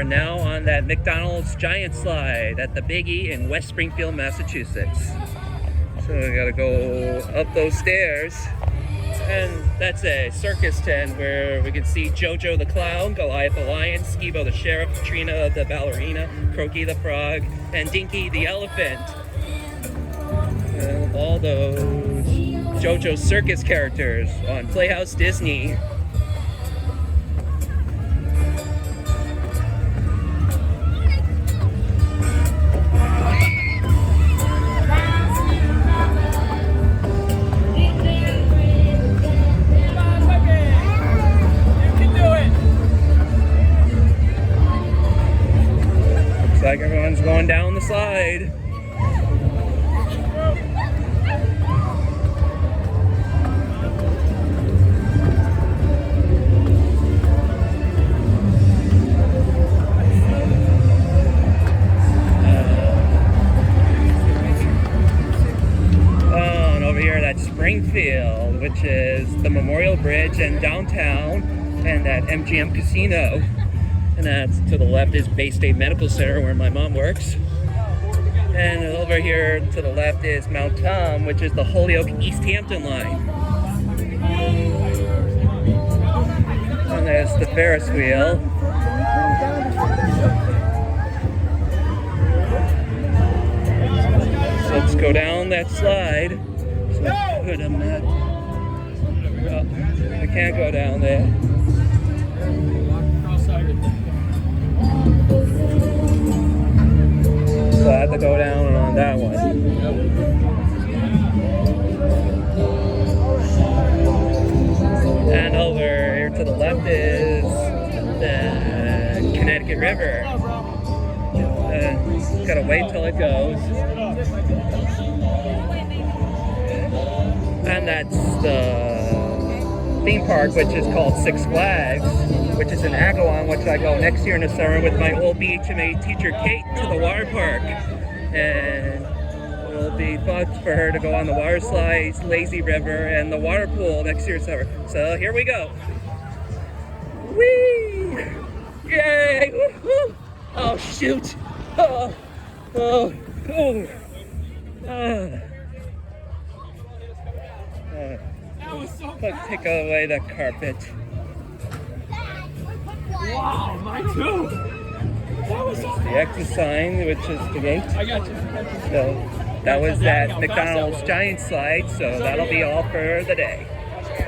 are now on that McDonald's giant slide at the Big E in West Springfield, Massachusetts. So we gotta go up those stairs. And that's a circus tent where we can see Jojo the clown, Goliath the lion, Skibo the sheriff, Trina the ballerina, Croaky the frog, and Dinky the elephant. All those JoJo circus characters on Playhouse Disney. Looks like everyone's going down the slide. Springfield, which is the Memorial Bridge and downtown, and that MGM Casino. And that's to the left is Bay State Medical Center, where my mom works. And over here to the left is Mount Tom, which is the Holyoke East Hampton line. And there's the Ferris wheel. So let's go down that slide. Good, I'm not. Well, I can't go down there. So I have to go down on that one. And over here to the left is the Connecticut River. Gotta wait till it goes. And that's the theme park, which is called Six Flags, which is in Agawam, which I go next year in the summer with my old BHMA teacher Kate to the water park. And it'll be fun for her to go on the water slides, lazy river, and the water pool next year summer. So here we go. Whee! Yay! Woo-hoo! Oh shoot! Oh! Oh! Oh! Take away the carpet. Wow, mine too. That was so The exit sign, which is the gate. I got you. So that was that McDonald's giant slide. So that'll be all for the day.